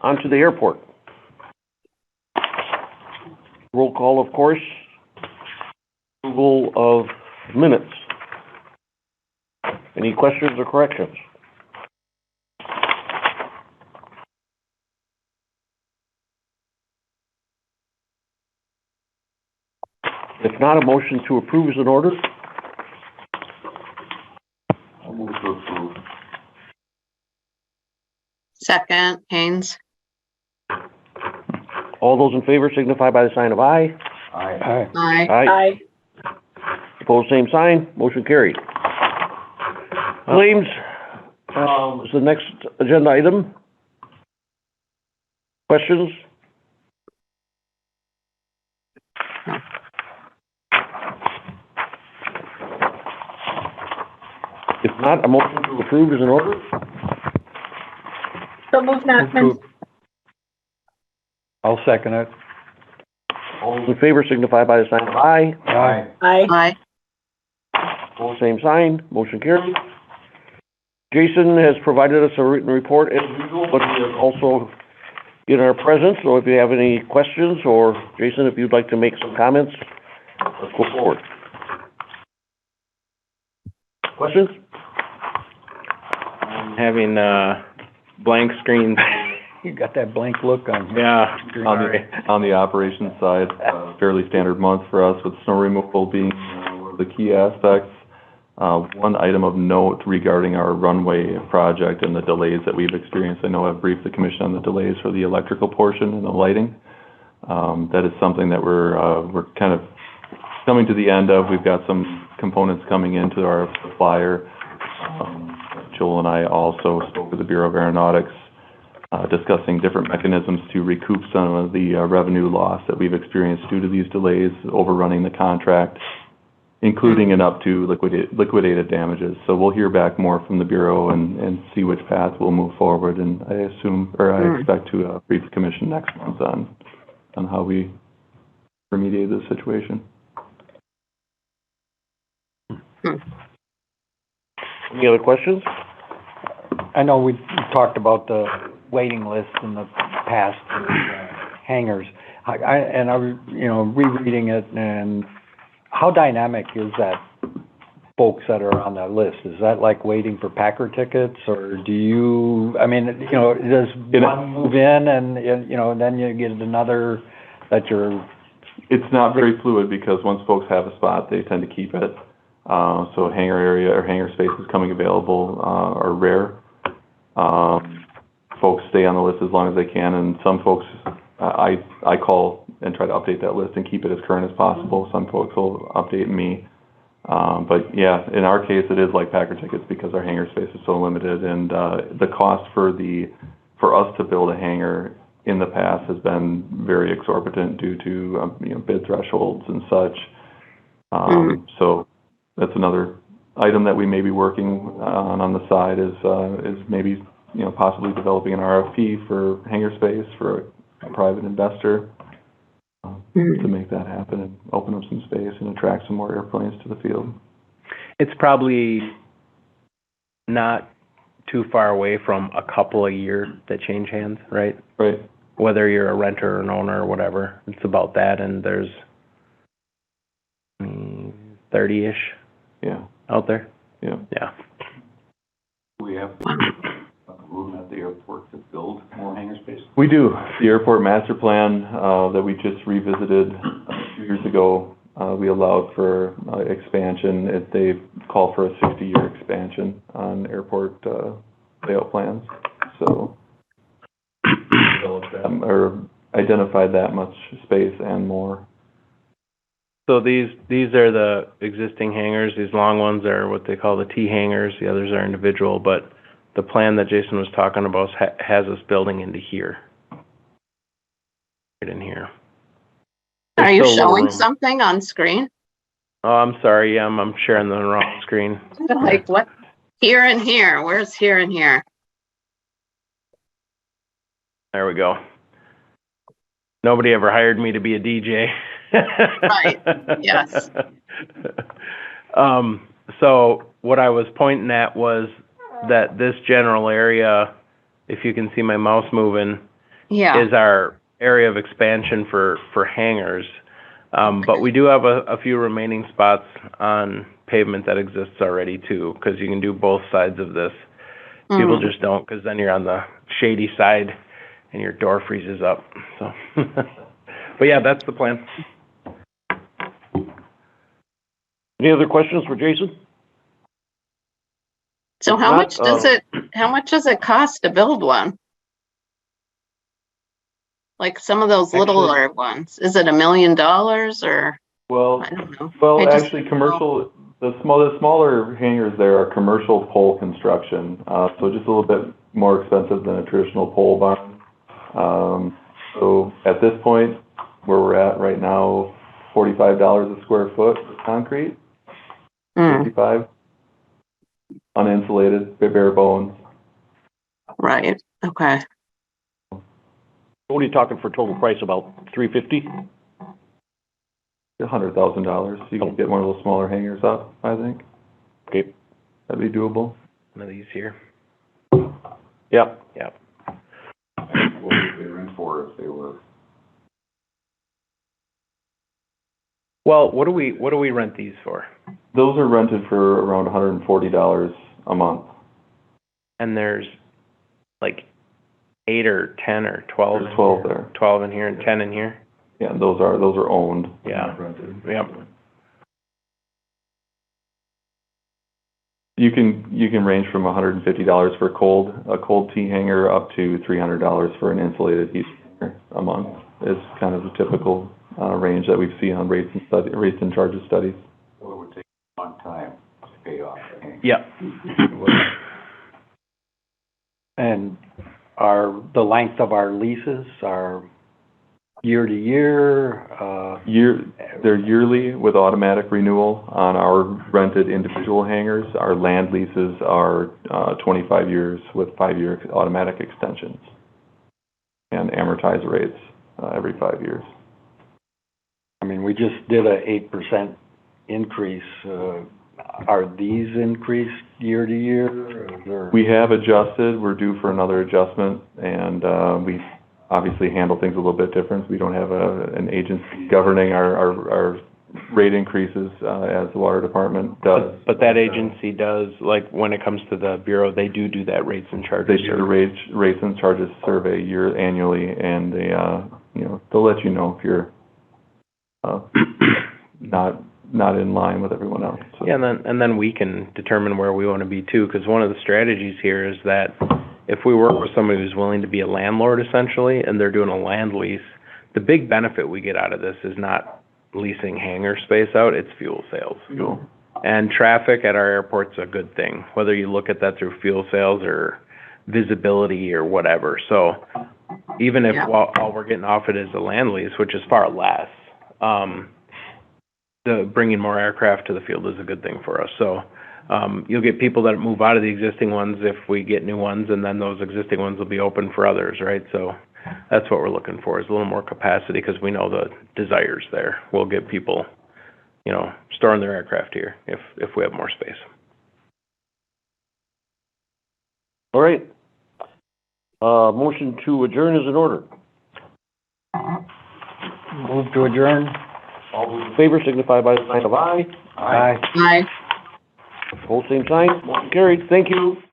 onto the airport. Roll call, of course. Approval of minutes. Any questions or corrections? If not, a motion to approve is in order. I'll move to approve. Second, Haynes. All those in favor signify by the sign of aye. Aye. Aye. Aye. Opposed, same sign. Motion carried. Claims is the next agenda item. Questions? If not, a motion to approve is in order. So move Nachman. I'll second it. All those in favor signify by the sign of aye. Aye. Aye. Aye. Opposed, same sign. Motion carried. Jason has provided us a written report as usual, but he is also in our presence, so if you have any questions, or Jason, if you'd like to make some comments, let's go forward. Questions? I'm having blank screens. You got that blank look on you. Yeah. On the operations side, fairly standard month for us, with snow removal being one of the key aspects. One item of note regarding our runway project and the delays that we've experienced. I know I've briefed the commission on the delays for the electrical portion and the lighting. That is something that we're kind of coming to the end of. We've got some components coming into our supplier. Joel and I also spoke with the Bureau of Aeronautics, discussing different mechanisms to recoup some of the revenue loss that we've experienced due to these delays, overrunning the contract, including and up to liquidated damages. So we'll hear back more from the Bureau and see which path we'll move forward. And I expect to brief the commission next month on how we remediate this situation. Any other questions? I know we talked about the waiting list in the past for hangars. I was, rereading it, and how dynamic is that, folks that are on that list? Is that like waiting for Packer tickets, or do you, does one move in and then you get another that you're... It's not very fluid, because once folks have a spot, they tend to keep it. So hangar area or hangar spaces coming available are rare. Folks stay on the list as long as they can, and some folks, I call and try to update that list and keep it as current as possible. Some folks will update me. But yeah, in our case, it is like Packer tickets, because our hangar space is so limited, and the cost for us to build a hangar in the past has been very exorbitant due to bid thresholds and such. So that's another item that we may be working on the side, is maybe possibly developing an RFP for hangar space for a private investor to make that happen and open up some space and attract some more airplanes to the field. It's probably not too far away from a couple a year that change hands, right? Right. Whether you're a renter or an owner or whatever, it's about that, and there's 30-ish out there. Yeah. We have room at the airport to build more hangar space. We do. The airport master plan that we just revisited a few years ago, we allowed for expansion. They call for a 60-year expansion on airport layout plans. So or identified that much space and more. So these are the existing hangars. These long ones are what they call the T hangars. The others are individual, but the plan that Jason was talking about has us building into here. Right in here. Are you There's still a little showing room. something on screen? Oh, I'm sorry. Yeah, I'm sharing the wrong screen. Like what? Here and here. Where's here and here? There we go. Nobody ever hired me to be a DJ. Right, yes. So what I was pointing at was that this general area, if you can see my mouse moving, Yeah, is our area of expansion for hangars. But we do have a few remaining spots on pavement that exists already too, because you can do both sides of this. People just don't, because then you're on the shady side and your door freezes up, so. But yeah, that's the plan. Any other questions for Jason? So If how not, much does it cost to build one? Like some of those littler ones, is it $1 million or, Well, I don't know. well, I just actually, don't know. commercial, the smaller hangars there are commercial pole construction, so just a little bit more expensive than a traditional pole barn. So at this point, where we're at right now, $45 a square foot for concrete, 55, uninsulated, bare bones. Right, okay. What are you talking for total price, about $350? $100,000. You can get one of those smaller hangars up, I think. Okay. That'd be doable. One of these here. Yep. Yep. What would they rent for if they were? Well, what do we rent these for? Those are rented for around $140 a month. And there's like 8 or 10 or 12. There's 12 there. 12 in here and 10 in here. Yeah, and those are owned. Yeah. not rented. Yep. You can range from $150 for a cold T hanger up to $300 for an insulated heat hanger a month is kind of the typical range that we've seen on rates and charges studies. So it would take a long time to pay off the hangar. Yep. And the length of our leases are year to year, They're yearly with automatic renewal on our rented individual hangars. Our land leases are 25 years with 5-year automatic extensions and amortized rates every 5 years. I mean, we just did a 8% increase. Are these increased year to year? Or? We have adjusted. We're due for another adjustment, and we obviously handle things a little bit different. We don't have an agency governing our rate increases as the water department does. But that agency does, like, when it comes to the bureau, they do that rates and charges. They do the rates and charges survey annually, and they, they'll let you know if you're not in line with everyone else. So. Yeah, and then we can determine where we want to be too, because one of the strategies here is that if we work with somebody who's willing to be a landlord essentially, and they're doing a land lease, the big benefit we get out of this is not leasing hangar space out, it's fuel sales. Fuel. And traffic at our airport's a good thing, whether you look at that through fuel sales or visibility or whatever. So even if all we're getting off it is a land lease, which is far less, bringing more aircraft to the field is a good thing for us. So you'll get people that move out of the existing ones if we get new ones, and then those existing ones will be open for others, right? So that's what we're looking for, is a little more capacity, because we know the desire's there. We'll get people, storing their aircraft here if we have more space. All right. Motion to adjourn is in order. Move to adjourn? All those in favor signify by the sign of aye. Aye. Aye. Whole same sign, motion carried. Thank you.